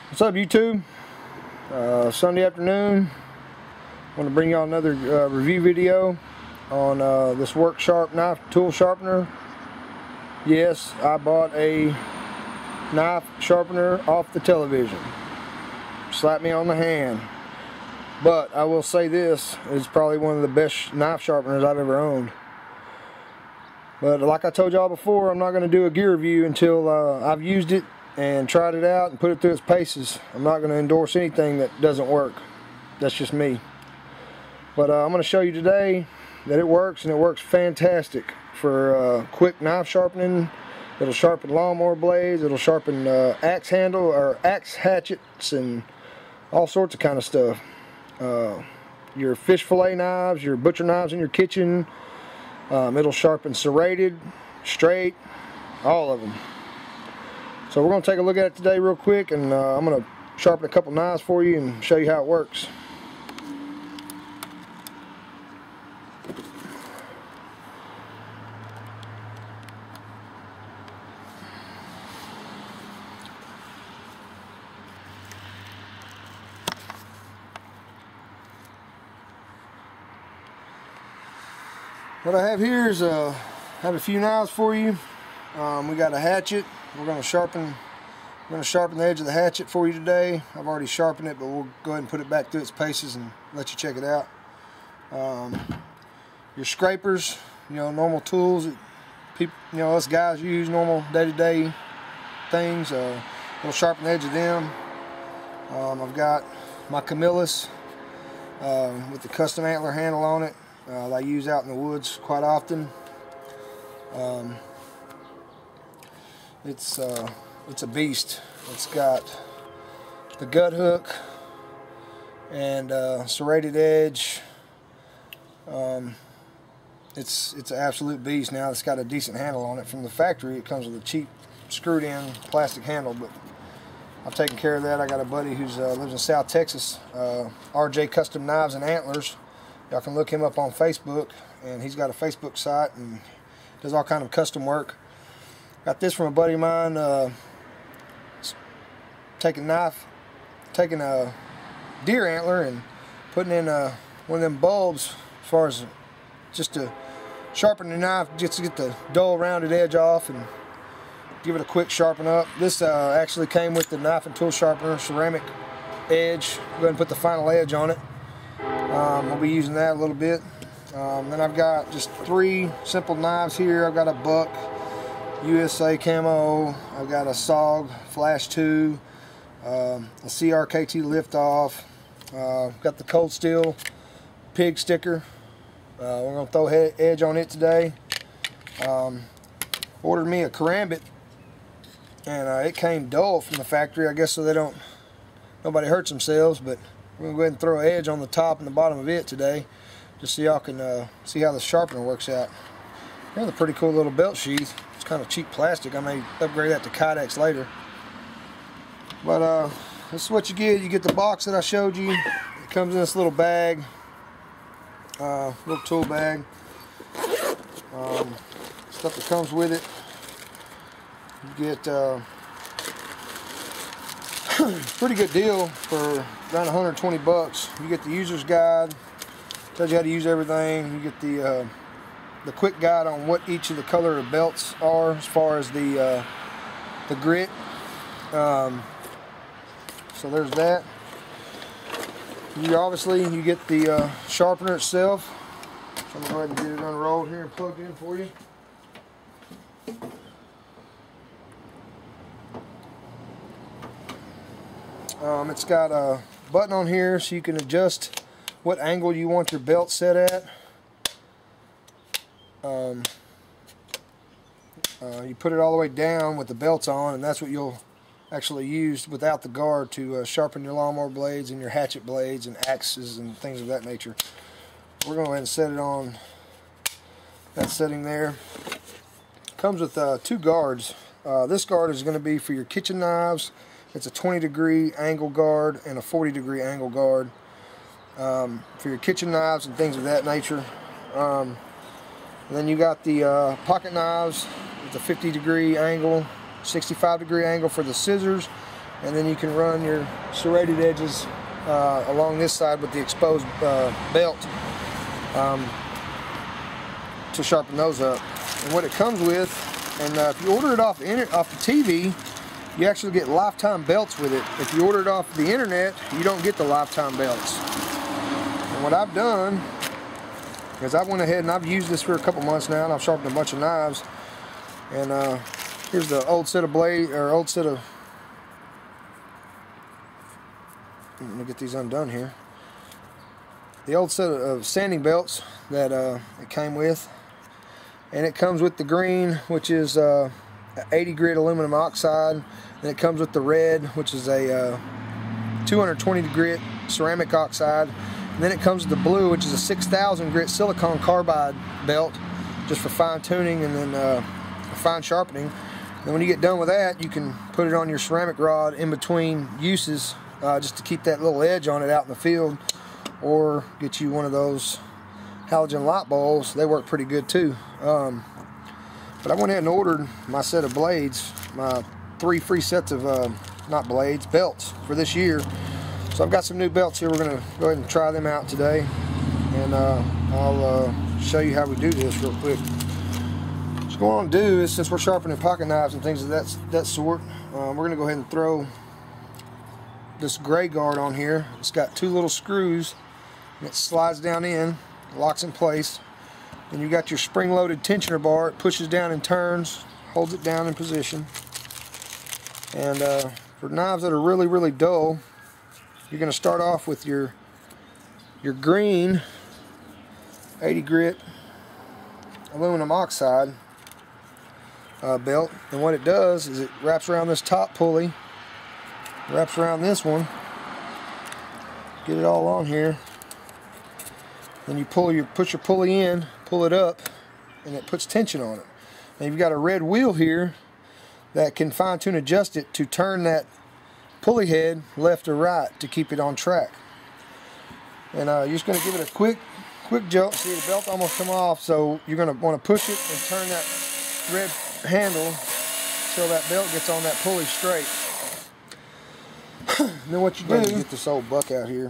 What's up, YouTube? Sunday afternoon. I want to bring y'all another review video on this Worksharp Knife Tool Sharpener. Yes, I bought a knife sharpener off the television. Slapped me on the hand. But I will say this is probably one of the best knife sharpeners I've ever owned. But like I told y'all before, I'm not going to do a gear review until I've used it and tried it out and put it through its paces. I'm not going to endorse anything that doesn't work. That's just me. But I'm going to show you today that it works, and it works fantastic for quick knife sharpening. It'll sharpen lawnmower blades, it'll sharpen axe handle or axe hatchets and all sorts of kind of stuff. Your fish fillet knives, your butcher knives in your kitchen. It'll sharpen serrated, straight, all of them. So we're going to take a look at it today real quick, and I'm going to sharpen a couple knives for you and show you how it works. What I have here is have a few knives for you. We got a hatchet. We're going to sharpen the edge of the hatchet for you today. I've already sharpened it, but we'll go ahead and put it back through its paces and let you check it out. Your scrapers, normal tools that people, us guys use, normal day-to-day things. We'll sharpen the edge of them. I've got my Camillus with the custom antler handle on it. That I use out in the woods quite often. It's a beast. It's got the gut hook and serrated edge. It's an absolute beast. Now it's got a decent handle on it. From the factory it comes with a cheap screwed in plastic handle, but I've taken care of that. I got a buddy who lives in South Texas, RJ Custom Knives and Antlers. Y'all can look him up on Facebook, and he's got a Facebook site and does all kind of custom work. Got this from a buddy of mine, taking a deer antler and putting in one of them bulbs as far as just to sharpen the knife, just to get the dull rounded edge off and give it a quick sharpen up. This actually came with the knife and tool sharpener ceramic edge. Go ahead and put the final edge on it. We'll be using that a little bit. Then I've got just 3 simple knives here. I've got a Buck USA Camo. I've got a SOG Flash 2, a CRKT Liftoff. Got the Cold Steel Pig sticker. We're going to throw edge on it today. Ordered me a karambit, and it came dull from the factory, I guess, so nobody hurts themselves, but we're going to go ahead and throw an edge on the top and the bottom of it today, just so y'all can see how the sharpener works out. Here's a pretty cool little belt sheath. It's kind of cheap plastic. I may upgrade that to Kydex later. But this is what you get. You get the box that I showed you. It comes in this little bag, little tool bag. Stuff that comes with it. You get pretty good deal for around 120 bucks. You get the user's guide, tells you how to use everything. You get the quick guide on what each of the color of belts are as far as the grit. So there's that. You get the sharpener itself. So I'm gonna go ahead and get it unrolled here and plugged in for you. It's got a button on here so you can adjust what angle you want your belt set at. You put it all the way down with the belts on, and that's what you'll actually use without the guard to sharpen your lawnmower blades and your hatchet blades and axes and things of that nature. We're going to go ahead and set it on that setting there. Comes with 2 guards. This guard is going to be for your kitchen knives. It's a 20-degree angle guard and a 40-degree angle guard for your kitchen knives and things of that nature. And then you got the pocket knives with a 50-degree angle, 65-degree angle for the scissors, and then you can run your serrated edges along this side with the exposed belt to sharpen those up. And what it comes with, and if you order it off the TV, you actually get lifetime belts with it. If you order it off the internet, you don't get the lifetime belts. And what I've done is I went ahead and I've used this for a couple months now, and I've sharpened a bunch of knives. And here's the old set of blade, or old set of, let me get these undone here. The old set of sanding belts that it came with. And it comes with the green, which is 80 grit aluminum oxide. Then it comes with the red, which is a 220 grit ceramic oxide. And then it comes with the blue, which is a 6,000 grit silicon carbide belt, just for fine tuning and then fine sharpening. And when you get done with that, you can put it on your ceramic rod in between uses, just to keep that little edge on it out in the field, or get you one of those halogen light bulbs. They work pretty good too. But I went ahead and ordered my set of blades, my 3 free sets of not blades, belts for this year. So I've got some new belts here. We're going to go ahead and try them out today, and I'll show you how we do this real quick. So what I want to do is, since we're sharpening pocket knives and things of that sort, we're going to go ahead and throw this gray guard on here. It's got 2 little screws, and it slides down in, locks in place. Then you got your spring-loaded tensioner bar. It pushes down and turns, holds it down in position. And for knives that are really, really dull, you're going to start off with your green 80 grit aluminum oxide belt. And what it does is it wraps around this top pulley, wraps around this one, get it all on here. Then you push your pulley in, pull it up, and it puts tension on it. And you've got a red wheel here that can fine-tune adjust it to turn that pulley head left or right to keep it on track. And you're just going to give it a quick jolt. See, the belt almost come off, so you're going to want to push it and turn that red handle so that belt gets on that pulley straight. And then what you do, get this old buck out here,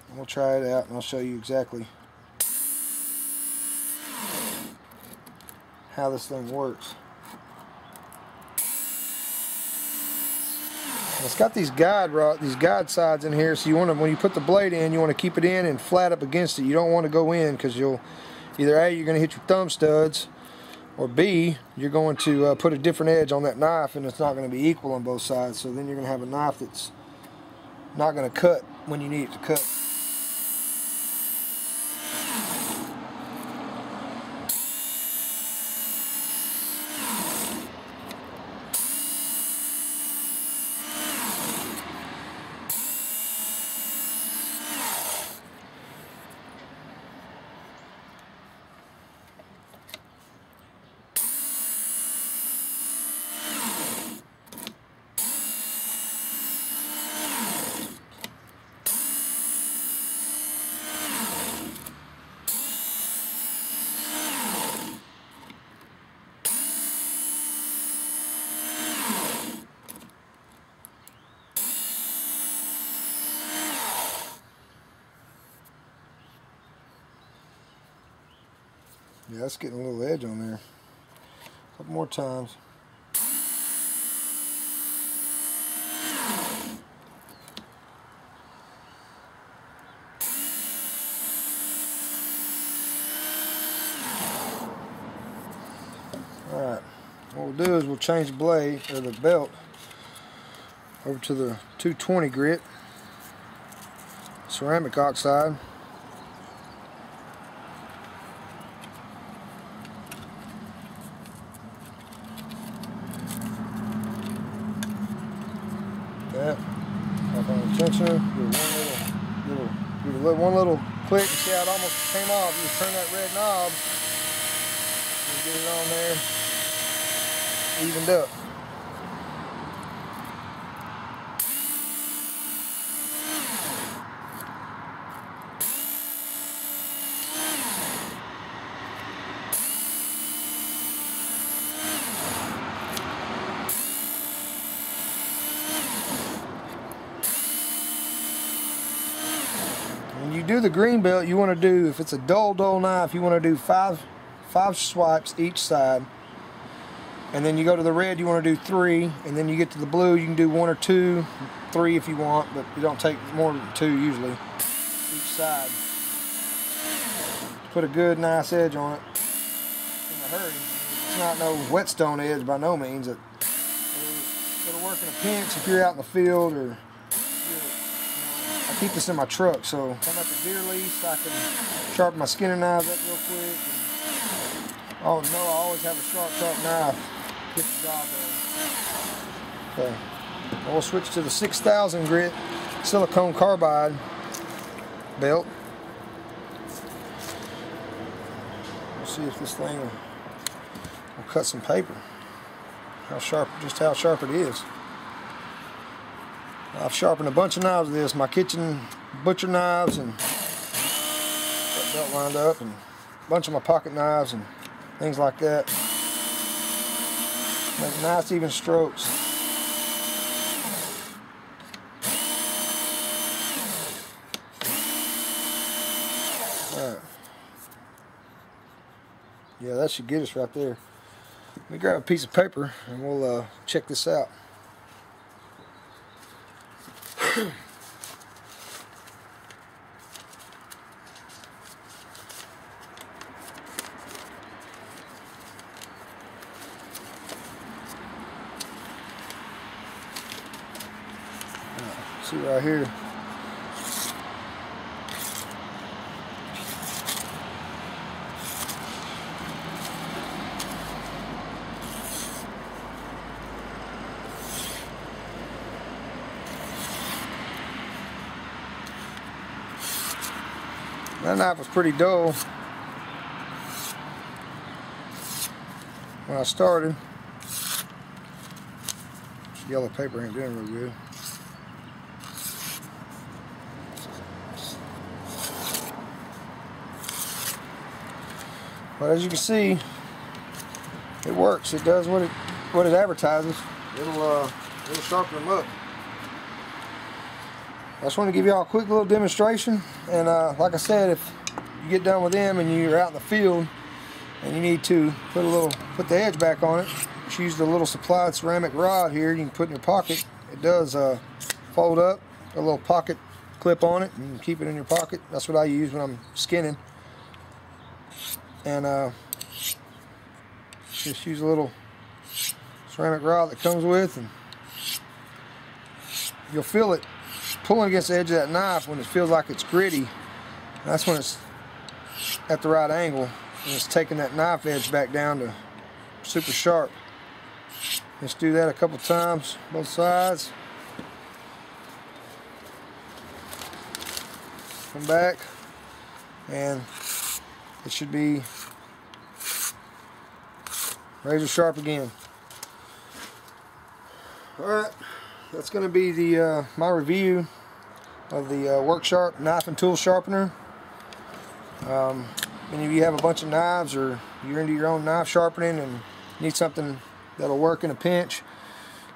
and we'll try it out, and I'll show you exactly how this thing works. And it's got these guide sides in here, so you want to, when you put the blade in, you want to keep it in and flat up against it. You don't want to go in, because you'll either A, you're going to hit your thumb studs, or B, you're going to put a different edge on that knife, and it's not going to be equal on both sides. So then you're going to have a knife that's not going to cut when you need it to cut. Yeah, that's getting a little edge on there. A couple more times. Alright, what we'll do is we'll change the blade, or the belt, over to the 220 grit ceramic oxide. That, up on the tensioner, do one little click, and see how it almost came off. You just turn that red knob and get it on there, evened up. do the green belt, you want to do, if it's a dull knife, you want to do five swipes each side. And then you go to the red, you want to do 3, and then you get to the blue, you can do 1 or 2, 3 if you want, but you don't take more than 2 usually each side. Put a good nice edge on it in a hurry. It's not no whetstone edge by no means. It'll work in a pinch if you're out in the field, or I keep this in my truck, so if I'm at the deer lease, I can sharpen my skinning knives up real quick. And, oh no, I always have a sharp knife. Get the job done. Okay, we'll switch to the 6000 grit silicone carbide belt. We'll see if this thing will cut some paper. Just how sharp it is. I've sharpened a bunch of knives with this. My kitchen butcher knives, and got belt lined up, and a bunch of my pocket knives and things like that. Make nice even strokes. Alright. Yeah, that should get us right there. Let me grab a piece of paper and we'll check this out. See right here. That knife was pretty dull when I started. This yellow paper ain't doing real good. But as you can see, it works. It does what it advertises. It'll sharpen them up. I just want to give y'all a quick little demonstration, and like I said, if you get done with them and you're out in the field and you need to put the edge back on it, just use the little supplied ceramic rod here you can put in your pocket. It does fold up, a little pocket clip on it, and you can keep it in your pocket. That's what I use when I'm skinning. And just use a little ceramic rod that comes with, and you'll feel it pulling against the edge of that knife when it feels like it's gritty. That's when it's at the right angle and it's taking that knife edge back down to super sharp. Just do that a couple times, both sides. Come back, and it should be razor sharp again. Alright, that's going to be the my review of the Worksharp Knife and Tool Sharpener. Any of you have a bunch of knives, or you're into your own knife sharpening and need something that'll work in a pinch,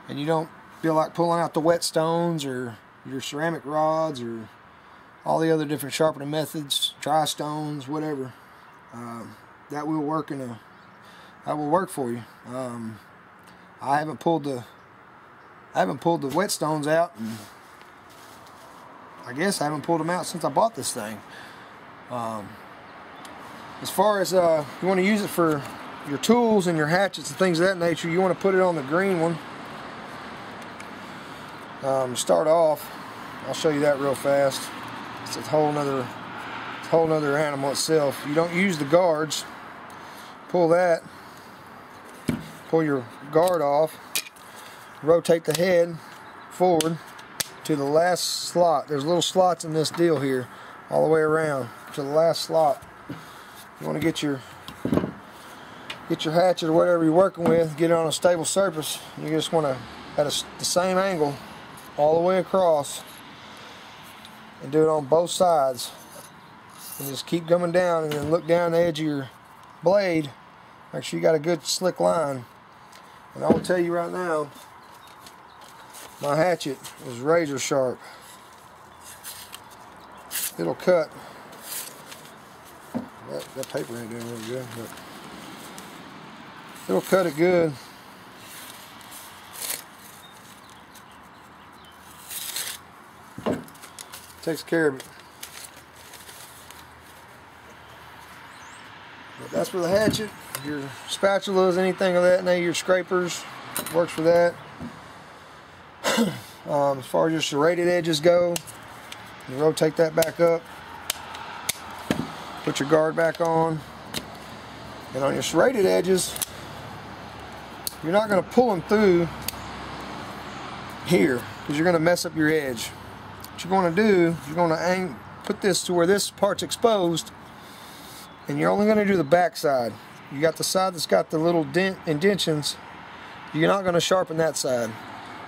and you don't feel like pulling out the whetstones or your ceramic rods or all the other different sharpening methods, dry stones, whatever, that will work for you. I haven't pulled the whetstones out, and I guess I haven't pulled them out since I bought this thing. As far as you want to use it for your tools and your hatchets and things of that nature, you want to put it on the green one. Start off, I'll show you that real fast. It's a whole nother animal itself. You don't use the guards. Pull your guard off, rotate the head forward to the last slot. There's little slots in this deal here all the way around to the last slot. You want to get your hatchet or whatever you're working with, get it on a stable surface. You just want to at the same angle all the way across, and do it on both sides, and just keep coming down, and then look down the edge of your blade. Make sure you got a good slick line. And I will tell you right now, my hatchet is razor sharp. it'll cut. That paper ain't doing really good, but it'll cut it good. Takes care of it. But that's for the hatchet. Your spatulas, anything of that, your scrapers, works for that. As far as your serrated edges go, you rotate that back up. Put your guard back on. And on your serrated edges, you're not going to pull them through here because you're going to mess up your edge. What you're going to do is you're going to put this to where this part's exposed, and you're only going to do the back side. You got the side that's got the little indentions. You're not going to sharpen that side.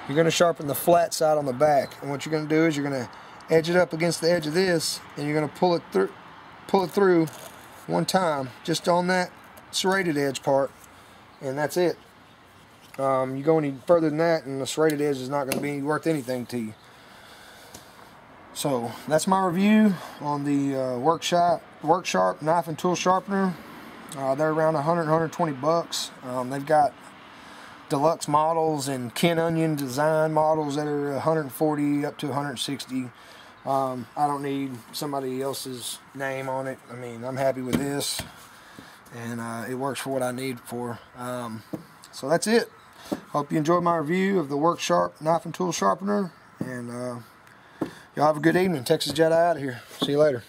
You're going to sharpen the flat side on the back. And what you're going to do is you're going to edge it up against the edge of this, and you're going to pull it through one time just on that serrated edge part, and that's it. You go any further than that and the serrated edge is not going to be worth anything to you. So that's my review on the Worksharp Knife and Tool Sharpener. They're around 100, 120 bucks. They've got deluxe models and Ken Onion design models that are 140 up to 160. I don't need somebody else's name on it. I mean, I'm happy with this, and it works for what I need for. So that's it. Hope you enjoyed my review of the Worksharp Knife and Tool Sharpener, and y'all have a good evening. Texas Jedi out of here. See you later.